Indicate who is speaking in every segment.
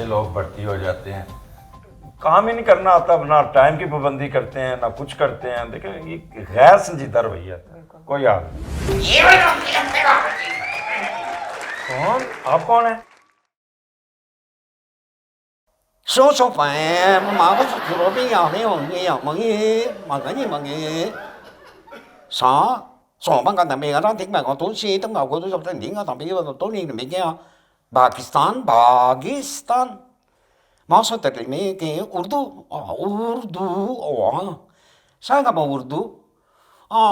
Speaker 1: ऐसे लोग भर्ती हो जाते हैं, काम ही नहीं करना आता, ना टाइम की पाबंदी करते हैं ना कुछ करते हैं। देखें ये गैर संजीदा रवैया था। कोई हाल नहीं। कौन आप कौन है?
Speaker 2: 说说饭，马不是去那边呀，没有没有没嘢，嘛緊要乜嘢？啥？上班กันแต่เมกันทิ้งไปก็ตัวชีต้องเอาก็ตัวจบแต่ทิ้งก็ทำไปก็ตัวนี้ไม่เกี่ยวปากีสถานमासा तक में के उर्दू उर्दू ओ सागा बा उर्दू आ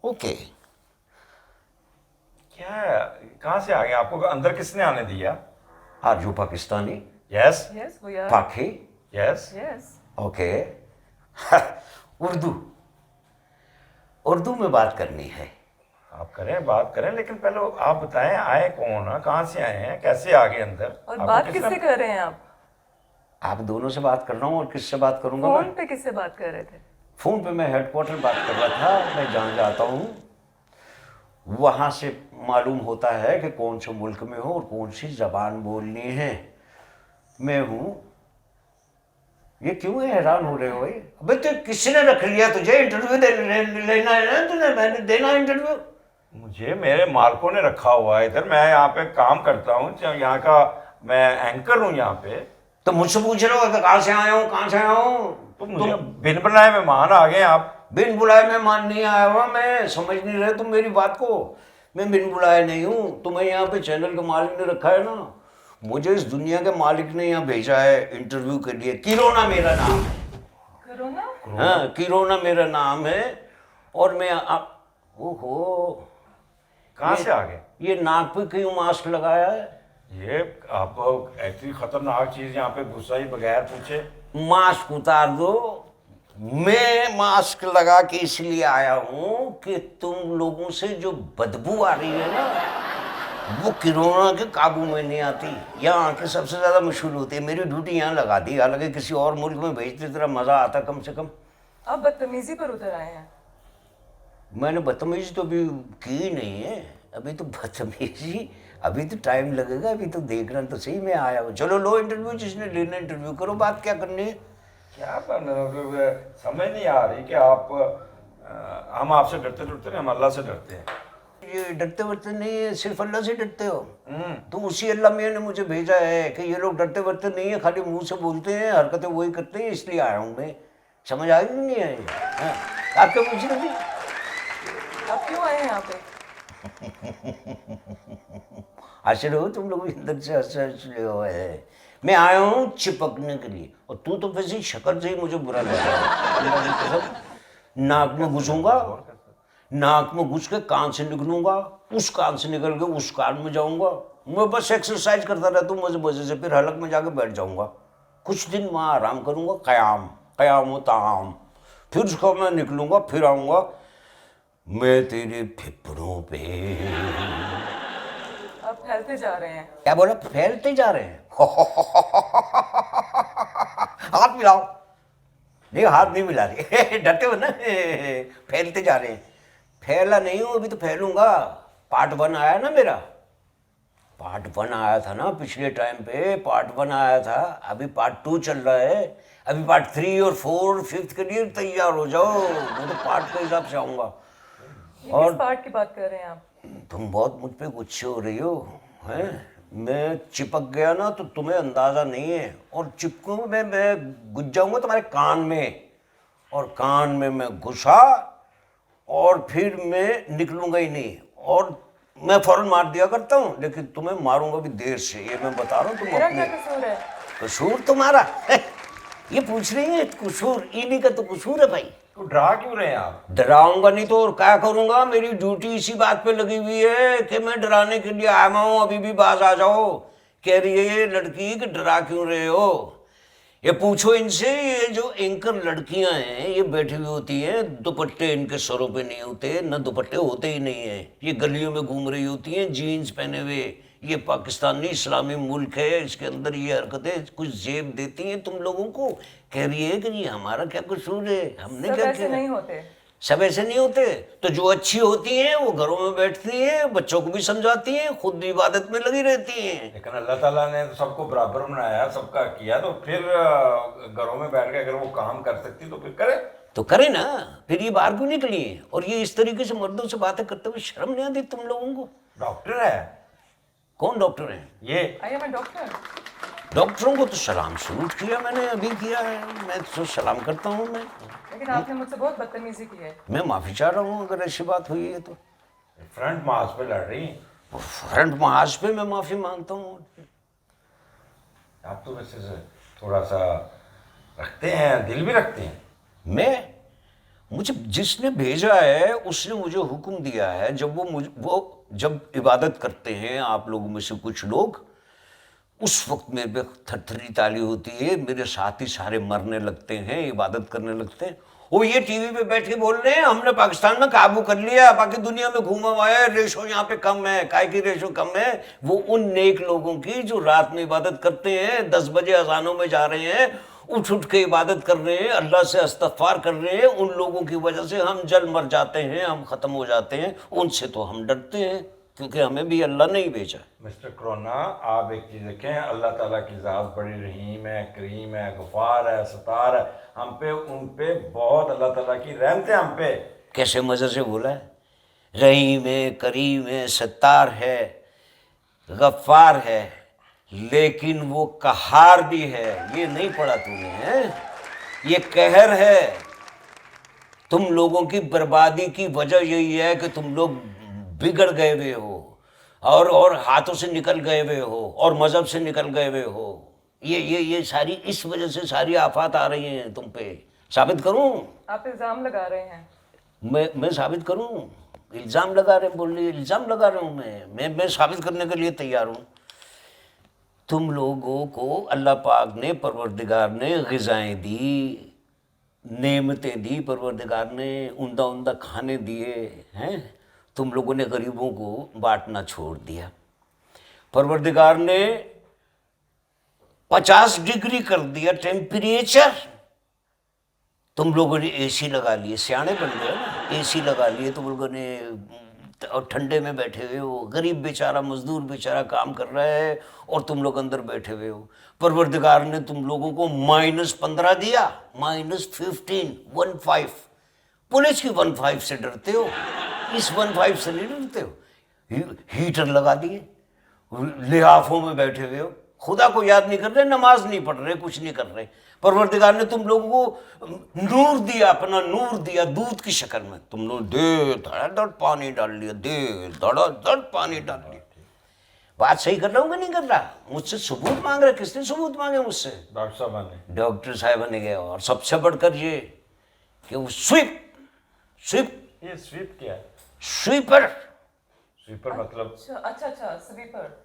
Speaker 2: ओके
Speaker 1: क्या है? कहाँ से आ गए? आपको अंदर किसने आने दिया?
Speaker 2: Are you Pakistani
Speaker 1: yes
Speaker 3: Yes, we are.
Speaker 2: Paki
Speaker 1: yes.
Speaker 3: Yes.
Speaker 2: Okay Urdu Urdu में बात करनी है
Speaker 1: आप करें बात करें, लेकिन पहले आप बताएं आए कौन है, कहाँ से आए हैं, कैसे आ गए अंदर?
Speaker 3: और
Speaker 1: आपको
Speaker 3: बात
Speaker 1: किसने-
Speaker 3: किससे कर रहे हैं आप?
Speaker 2: आप दोनों से बात कर रहा हूँ और किससे बात करूंगा
Speaker 3: फोन
Speaker 2: मैं
Speaker 3: पे किससे बात कर रहे थे?
Speaker 2: फोन पे मैं हेडक्वार्टर बात कर रहा था मैं जहाँ जाता हूँ वहाँ से मालूम होता है कि कौन से मुल्क में हो और कौन सी जबान बोलनी है मैं हूँ ये क्यों है हैरान हो रहे हो ये अबे तो किसने रख लिया तुझे इंटरव्यू लेना है ना तुझे मैंने देना इंटरव्यू
Speaker 1: मुझे मेरे मालकों ने रखा हुआ है इधर। मैं यहाँ पे काम करता हूँ, यहाँ का मैं एंकर हूँ यहाँ पे।
Speaker 2: तो मुझसे पूछ रहे हो कि कहाँ से आया हूँ कहाँ से आया हूँ
Speaker 1: तो मुझे बिन बनाए मेहमान आ गए आप।
Speaker 2: बिन बुलाए मेहमान नहीं आया हुआ मैं समझ नहीं रहे तुम मेरी बात को मैं बिन बुलाए नहीं हूँ तुम्हें यहाँ पे चैनल के मालिक ने रखा है ना मुझे इस दुनिया के मालिक ने यहाँ भेजा है इंटरव्यू के लिए किरोना मेरा नाम है
Speaker 3: करो ना।
Speaker 2: हाँ किरोना मेरा नाम है और मैं ओहो
Speaker 1: कहाँ से आ गए?
Speaker 2: ये नाक पे क्यों मास्क लगाया है
Speaker 1: ये आपको ऐसी खतरनाक चीज यहाँ पे घुसाई बगैर पूछे।
Speaker 2: मास्क उतार दो मैं मास्क लगा के इसलिए आया हूं कि तुम लोगों से जो बदबू आ रही है ना वो किरोना के काबू में नहीं आती यहाँ आके सबसे ज्यादा मशहूर होती है मेरी ड्यूटी यहाँ लगा दी हालांकि किसी और मुल्क में भेजते तेरा मजा आता कम से कम
Speaker 3: आप बदतमीजी पर उतर आए हैं।
Speaker 2: मैंने बदतमीजी तो अभी की नहीं है अभी तो बदतमीजी अभी तो टाइम लगेगा अभी तो देखना तो सही मैं आया हूँ चलो लो इंटरव्यू जिसने लेना इंटरव्यू करो बात क्या करनी है
Speaker 1: क्या समझ नहीं आ रही कि आप हम आपसे डरते डरते नहीं, हम अल्लाह से डरते हैं।
Speaker 2: ये डरते वरते नहीं है सिर्फ अल्लाह से डरते हो तो उसी अल्लाह मियाँ ने मुझे भेजा है कि ये लोग डरते वरते नहीं है खाली मुंह से बोलते हैं हरकतें वही करते हैं इसलिए आया हूँ मैं समझ आई कि नहीं आई हाँ, आप क्या पूछ रहे थे
Speaker 3: आप क्यों आए हैं यहाँ पे?
Speaker 2: हंस रहे हो तुम लोग अंदर से हंस रहे हो है मैं आया हूँ चिपकने के लिए और तू तो वैसे शक्ल से ही मुझे बुरा लग रहा है अल्लाह की कसम नाक में घुसूंगा नाक में घुस के कान से निकलूंगा उस कान से निकल के उस कान में जाऊंगा मैं बस एक्सरसाइज करता रहता हूँ मजे मजे से फिर हलक में जाके बैठ जाऊंगा कुछ दिन वहाँ आराम करूंगा कयाम कयाम ताम फिर उसको मैं निकलूंगा फिर आऊंगा मैं तेरे फेफड़ों पे
Speaker 3: आप फैलते जा रहे हैं।
Speaker 2: क्या बोला फैलते जा रहे हैं हाथ मिलाओ नहीं हाथ नहीं मिला रहे डरते हो ना फैलते जा रहे हैं फैला नहीं हूँ अभी तो फैलूंगा पार्ट 1 आया ना मेरा पार्ट 1 आया था ना पिछले टाइम पे पार्ट 1 आया था अभी पार्ट 2 चल रहा है अभी पार्ट 3 और 4 और 5 के लिए तैयार हो जाओ मैं तो पार्ट के हिसाब से आऊँगा
Speaker 3: ये किस पार्ट की बात कर रहे हैं आप?
Speaker 2: तुम बहुत मुझ पे गुस्से हो रही हो हैं मैं चिपक गया ना तो तुम्हें अंदाज़ा नहीं है और चिपकूँ मैं घुस जाऊँगा तुम्हारे कान में और कान में मैं घुसा और फिर मैं निकलूँगा ही नहीं और मैं फौरन मार दिया करता हूँ लेकिन तुम्हें मारूंगा भी देर से ये मैं बता रहा हूँ तुम
Speaker 3: मेरा क्या
Speaker 2: अपने
Speaker 3: कसूर है?
Speaker 2: कसूर तुम्हारा ये पूछ रही है कसूर इन्हीं का तो कसूर है भाई
Speaker 1: तो डरा क्यों रहे हैं आप?
Speaker 2: डराऊंगा नहीं तो और क्या करूंगा मेरी ड्यूटी इसी बात पे लगी हुई है कि मैं डराने के लिए आया हूँ अभी भी बाज आ जाओ कह रही है ये लड़की कि डरा क्यों रहे हो ये पूछो इनसे ये जो एंकर लड़कियां हैं ये बैठी हुई होती हैं दुपट्टे इनके सरों पे नहीं होते न दुपट्टे होते ही नहीं है ये गलियों में घूम रही होती हैं जीन्स पहने हुए ये पाकिस्तानी इस्लामी मुल्क है इसके अंदर ये हरकतें कुछ जेब देती हैं तुम लोगों को कह रही है कि ये हमारा क्या कसूर है हमने
Speaker 3: सब
Speaker 2: क्या
Speaker 3: ऐसे
Speaker 2: किया
Speaker 3: नहीं होते।
Speaker 2: सब ऐसे नहीं होते। तो जो अच्छी होती हैं वो घरों में बैठती हैं, बच्चों को भी समझाती हैं, खुद भी इबादत में लगी रहती हैं।
Speaker 1: लेकिन अल्लाह ताला ने तो सबको बराबर बनाया, सबका किया, तो फिर घरों में बैठ के अगर वो काम कर सकती तो फिर करे।
Speaker 2: तो करे ना, फिर ये बाहर क्यों निकली है? और ये इस तरीके से मर्दों से बातें करते हुए शर्म नहीं आती तुम लोगों को?
Speaker 1: डॉक्टर है
Speaker 2: कौन डॉक्टर है?
Speaker 1: ये।
Speaker 3: I am a doctor.
Speaker 2: डॉक्टरों को तो सलाम सलूट किया मैंने, अभी किया है, मैं तो सलाम करता हूँ। मैं
Speaker 3: लेकिन आपने मुझसे बहुत बदतमीजी की है।
Speaker 2: मैं माफी चाह रहा हूँ अगर ऐसी बात हुई है तो।
Speaker 1: फ्रंट मास पे लड़ रही हैं।
Speaker 2: फ्रंट महाज पे मैं माफी मांगता हूँ।
Speaker 1: आप तो वैसे से थोड़ा सा रखते हैं, दिल भी रखते हैं।
Speaker 2: मैं, मुझे जिसने भेजा है उसने मुझे हुक्म दिया है, जब वो जब इबादत करते हैं आप लोगों में से कुछ लोग, उस वक्त मेरे पे थरथरी ताली होती है, मेरे साथ ही सारे मरने लगते हैं, इबादत करने लगते हैं। वो ये टीवी पे बैठ के बोल रहे हैं हमने पाकिस्तान में काबू कर लिया, बाकी दुनिया में घूमा हुआ है, रेशो यहाँ पे कम है, काय की रेशो कम है। वो उन नेक लोगों की जो रात में इबादत करते हैं, 10 बजे अजानों में जा रहे हैं, उठ के इबादत कर रहे हैं, अल्लाह से इस्तग़फ़ार कर रहे हैं, उन लोगों की वजह से हम जल मर जाते हैं, हम ख़त्म हो जाते हैं। उनसे तो हम डरते हैं क्योंकि हमें भी अल्लाह नहीं भेजा।
Speaker 1: मिस्टर कोरोना, आप एक चीज़ देखें, अल्लाह ताला की ज़ात बड़ी रहीम है, करीम है, गफ़ार है, सतार है। हम पे, उन पे बहुत अल्लाह ताला की रहमत है हम पे।
Speaker 2: कैसे मज़े से बोला है, रहीम है, करीम है, सत्तार है, गफ्फार है, लेकिन वो कहार भी है। ये नहीं पढ़ा तूने है? ये कहर है। तुम लोगों की बर्बादी की वजह यही है कि तुम लोग बिगड़ गए हुए हो और हाथों से निकल गए हुए हो और मजहब से निकल गए हुए हो। ये सारी इस वजह से सारी आफत आ रही हैं तुम पे। साबित करूं?
Speaker 3: आप इल्जाम लगा रहे हैं।
Speaker 2: मैं साबित करूं? इल्जाम लगा रहे, बोल रही इल्जाम लगा रहा हूं। मैं साबित करने के लिए तैयार हूं। तुम लोगों को अल्लाह पाक ने, परवरदिगार ने ग़िज़ाएं दी, नेमतें दी, परवरदिगार ने उम्दा उम्दा खाने दिए हैं। तुम लोगों ने गरीबों को बांटना छोड़ दिया। परवरदिगार ने 50 डिग्री कर दिया टेम्परेचर। तुम लोगों ने एसी लगा लिए, सियाने बन गए ना, एसी लगा लिए तुम लोगों ने, और ठंडे में बैठे हुए हो। गरीब बेचारा, मजदूर बेचारा काम कर रहा है और तुम लोग अंदर बैठे हुए हो। परवरदिगार ने तुम लोगों को -15 दिया, -15 पुलिस की 15 से डरते हो, इस 15 से नहीं डरते हो। हीटर लगा दिए, लिहाफों में बैठे हुए हो, खुदा को याद नहीं कर रहे, नमाज नहीं पढ़ रहे, कुछ नहीं कर रहे। परवरदिगार ने तुम लोगों को नूर दिया, अपना नूर दिया दूध की शक्ल में। तुम लोग दे धड़ पानी डाल लिया, दे धड़ पानी डाल लिया। बात सही कर रहा हूँ कि नहीं कर रहा? मुझसे सबूत मांग रहे, किसने सबूत मांगे मुझसे?
Speaker 1: डॉक्टर साहब ने।
Speaker 2: डॉक्टर साहब ने गया। और सबसे बढ़कर ये कि वो स्वीप,
Speaker 1: ये स्वीप क्या है?
Speaker 2: स्वीपर
Speaker 1: स्वीपर मतलब?
Speaker 3: अच्छा स्वीपर।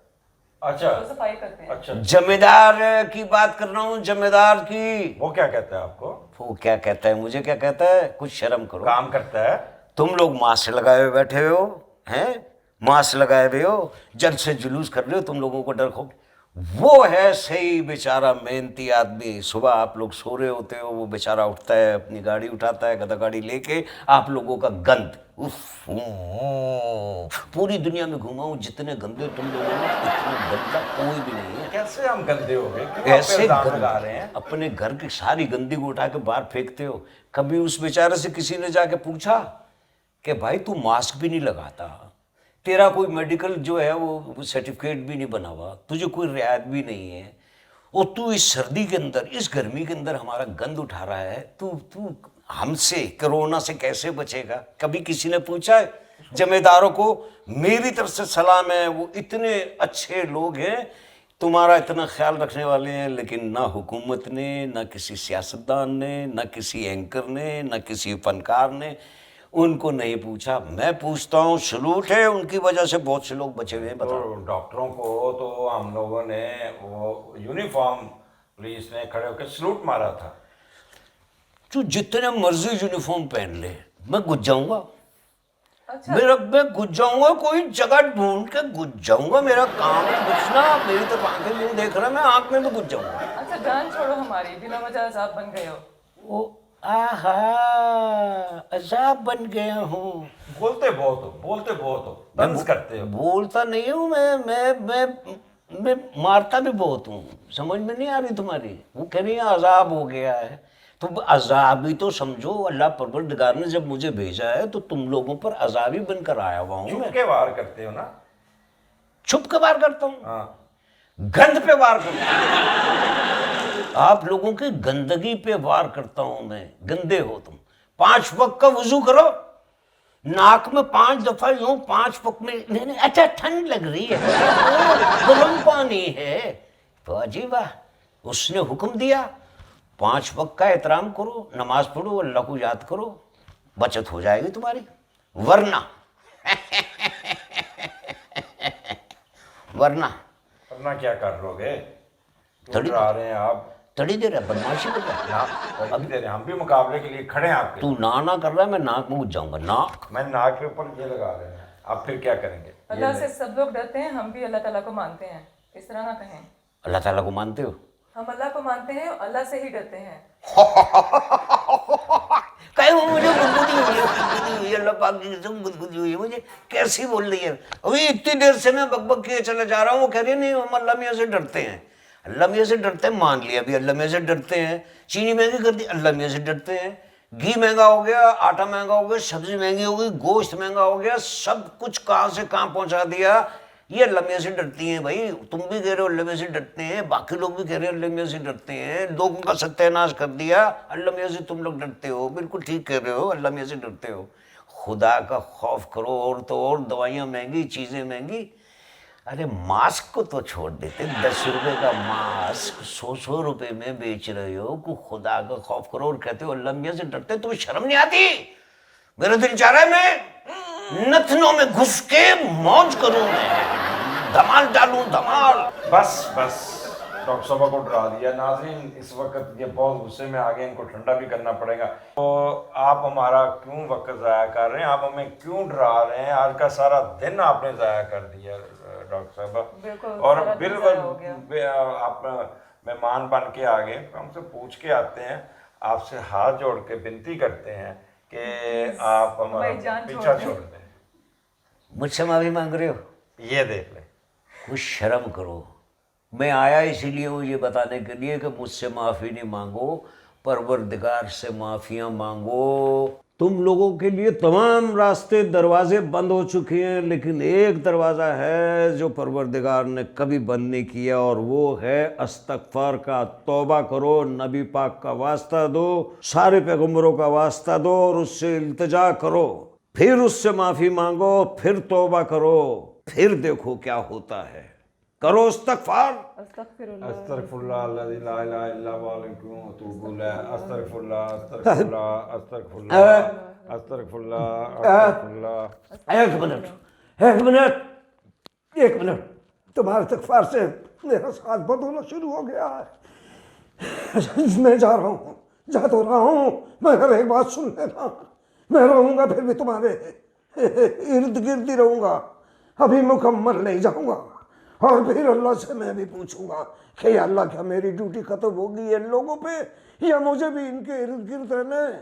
Speaker 1: अच्छा
Speaker 3: तो सफाई करते हैं।
Speaker 1: अच्छा,
Speaker 2: जमींदार की बात कर रहा हूँ, जमींदार की।
Speaker 1: वो क्या कहता है आपको?
Speaker 2: वो क्या कहता है, मुझे क्या कहता है? कुछ शर्म करो।
Speaker 1: काम करता है।
Speaker 2: तुम लोग मास्क लगाए हुए बैठे हुए हो, हैं? मास्क लगाए हुए हो, जल से जुलूस कर रहे हो, तुम लोगों को डर खौफ। वो है सही बेचारा मेहनती आदमी। सुबह आप लोग सो रहे होते हो, वो बेचारा उठता है, अपनी गाड़ी उठाता है, गधा गाड़ी लेके आप लोगों का गंद, उफ, पूरी दुनिया में घुमा हूं, जितने गंदे तुम लोगों ने, इतना गंदा कोई भी नहीं है।
Speaker 1: कैसे हम गंदे हो गए? क्यों आप पे
Speaker 2: ऐसे
Speaker 1: इल्जाम लगा रहे हैं?
Speaker 2: अपने घर की सारी गंदगी को उठा के बाहर फेंकते हो। कभी उस बेचारे से किसी ने जाके पूछा कि भाई तू मास्क भी नहीं लगाता, तेरा कोई मेडिकल जो है वो सर्टिफिकेट भी नहीं बना हुआ, तुझे कोई रियायत भी नहीं है, और तू इस सर्दी के अंदर, इस गर्मी के अंदर हमारा गंद उठा रहा है, तू हमसे, कोरोना से कैसे बचेगा? कभी किसी ने पूछा है? जमींदारों को मेरी तरफ से सलाम है, वो इतने अच्छे लोग हैं, तुम्हारा इतना ख्याल रखने वाले हैं, लेकिन ना हुकूमत ने, ना किसी सियासतदान ने, ना किसी एंकर ने, ना किसी फनकार ने उनको नहीं पूछा। मैं पूछता हूँ, सलूट है, उनकी वजह से बहुत से लोग बचे हुए हैं। बताओ।
Speaker 1: तो डॉक्टरों को तो हम लोगों ने वो यूनिफॉर्म, पुलिस ने खड़े होकर सलूट मारा था।
Speaker 2: तू जितने मर्जी यूनिफॉर्म पहन ले, मैं घुस जाऊंगा।
Speaker 3: अच्छा।
Speaker 2: मैं घुस जाऊंगा, कोई जगह ढूंढ के घुस जाऊंगा। मेरा काम है घुसना। मेरी तरफ आंखें क्यों देख रहा है? मैं आंख में भी घुस जाऊंगा।
Speaker 3: अच्छा, जान छोड़ो हमारी, बिना वजह अजाब बन गए हो।
Speaker 2: वो आहा, अजाब बन गया हूँ।
Speaker 1: बोलते बहुत हो तंज करते हो।
Speaker 2: बोलता नहीं हूँ मैं मारता भी बहुत हूँ। समझ में नहीं आ रही तुम्हारी? वो कह रही है अजाब हो गया है, तो अजाब ही तो समझो। अल्लाह परवरदिगार ने जब मुझे भेजा है तो तुम लोगों पर अजाब ही बनकर आया हुआ हूँ
Speaker 1: छुप
Speaker 2: मैं।
Speaker 1: के वार करते हो ना।
Speaker 2: छुप के वार करता हूँ,
Speaker 1: हाँ,
Speaker 2: गंद पे वार करता हूँ। आप लोगों की गंदगी पे वार करता हूं मैं। गंदे हो तुम। 5 वक्त का वजू करो, नाक में 5 दफा यूं 5 वक्त में। नहीं, अच्छा ठंड लग रही है, गर्म पानी है। वाह जी वाह, उसने हुक्म दिया 5 वक्त का एहतराम करो, नमाज पढ़ो, अल्लाह को याद करो, बचत हो जाएगी तुम्हारी। वरना वरना
Speaker 1: वरना क्या कर लोगे? क्यों
Speaker 2: थोड़ी
Speaker 1: डरा रहे हैं आप?
Speaker 2: तड़ी दे रहा, बदमाशी कर रहा है।
Speaker 1: ना अभी दे रहे हैं, हम भी मुकाबले के लिए खड़े हैं आपके।
Speaker 2: तू ना कर रहा है, मैं नाक में घुस जाऊंगा। नाक
Speaker 1: मैं नाक के ऊपर ये लगा रहे हैं, आप फिर क्या करेंगे?
Speaker 3: अल्लाह से सब लोग डरते हैं, हम भी अल्लाह ताला को मानते हैं, इस तरह ना कहें।
Speaker 2: अल्लाह ताला को मानते हो?
Speaker 3: हम अल्लाह को मानते हैं, अल्लाह से ही डरते हैं।
Speaker 2: कहीं वो मुझे गुदगुदी हुई है, अल्लाह पाक की कसम गुदगुदी हुई है मुझे। कैसी बोल रही है? अभी इतनी देर से मैं बकबक किए चला जा रहा हूँ, वो कह रही है नहीं हम अल्लाह मियाँ से डरते हैं। अल्लाह मियाँ से डरते हैं, मान लिया अभी अल्लाह मियाँ से डरते हैं। चीनी महंगी कर दी, अल्लाह मियाँ से डरते हैं। घी महंगा हो गया, आटा महंगा हो गया, सब्जी महंगी हो गई, गोश्त महंगा हो गया, सब कुछ कहाँ से कहाँ पहुँचा दिया। ये अल्लाह मियाँ से डरती हैं भाई। तुम भी कह रहे हो अल्लाह मियाँ से डरते हैं, बाकी लोग भी कह रहे हैं अल्लाह मियाँ से डरते हैं। लोगों का सत्यानाश कर दिया, अल्लाह मियाँ से तुम लोग डरते हो। बिल्कुल ठीक कह रहे हो, अल्लाह मियाँ से डरते हो। खुदा का खौफ करो। और तो और दवाइयाँ महंगी, चीज़ें महंगी। अरे मास्क को तो छोड़ देते, 10 रुपए का मास्क 100 रुपए में बेच रहे हो। को खुदा का खौफ करो और कहते हो अल्लाह मियाँ से डरते। तुम्हें शर्म नहीं आती? मेरा दिल चाह रहा है मैं नथनों में घुस के मौज करूं, मैं धमाल डालूं, धमाल।
Speaker 1: बस डॉक्टर साहब को डरा दिया। नाज़रीन इस वक्त ये बहुत गुस्से में आ गए, इनको ठंडा भी करना पड़ेगा। तो आप हमारा क्यों वक्त ज़ाया कर रहे हैं? आप हमें क्यों डरा रहे हैं? आज का सारा दिन आपने ज़ाया कर दिया डॉक्टर
Speaker 3: बिल्कुल,
Speaker 1: साहब। और
Speaker 3: सारा दिन
Speaker 1: बिल
Speaker 3: ज़ाया हो गया।
Speaker 1: आप मेहमान बन के आ गए, हमसे पूछ के आते हैं, आपसे हाथ जोड़ के विनती करते हैं कि आप हमारा
Speaker 3: हमारी जान
Speaker 1: पीछा
Speaker 3: छोड़
Speaker 1: छोड़
Speaker 3: दें।
Speaker 2: मुझसे माफी मांग रहे हो?
Speaker 1: ये देख लें।
Speaker 2: कुछ शर्म करो। मैं आया इसीलिए हूँ ये बताने के लिए कि मुझसे माफ़ी नहीं मांगो, परवरदिगार से माफ़ियाँ मांगो। तुम लोगों के लिए तमाम रास्ते दरवाजे बंद हो चुके हैं, लेकिन एक दरवाज़ा है जो परवरदिगार ने कभी बंद नहीं किया, और वो है अस्तगफार का। तौबा करो, नबी पाक का वास्ता दो, सारे पैगम्बरों का वास्ता दो और उससे इल्तिजा करो, फिर उससे माफ़ी मांगो, फिर तौबा करो, फिर देखो क्या होता है। करो इस्तगफार।
Speaker 3: अस्तगफिरुल्लाह।
Speaker 1: अस्तगफिरुल्लाह अल्लज़ी ला इलाहा इल्ला हुवा अलैहि व अतूबु इलैह। अस्तगफिरुल्लाह अस्तगफिरुल्लाह अस्तगफिरुल्लाह अस्तगफिरुल्लाह अस्तगफिरुल्लाह।
Speaker 4: एक मिनट, तुम्हारे इस्तगफार से मेरा साथ बदलना शुरू हो गया है। मैं जा रहा हूँ, जा तो रहा हूँ, मगर एक बात सुन लेना, मैं रहूँगा फिर भी तुम्हारे इर्द गिर्द ही रहूँगा, अभी मुकम्मल नहीं जाऊँगा। और फिर अल्लाह से मैं भी पूछूंगा कि अल्लाह क्या मेरी ड्यूटी खत्म हो गई है इन लोगों पे, या मुझे भी इनके इर्द गिर्द रहना है।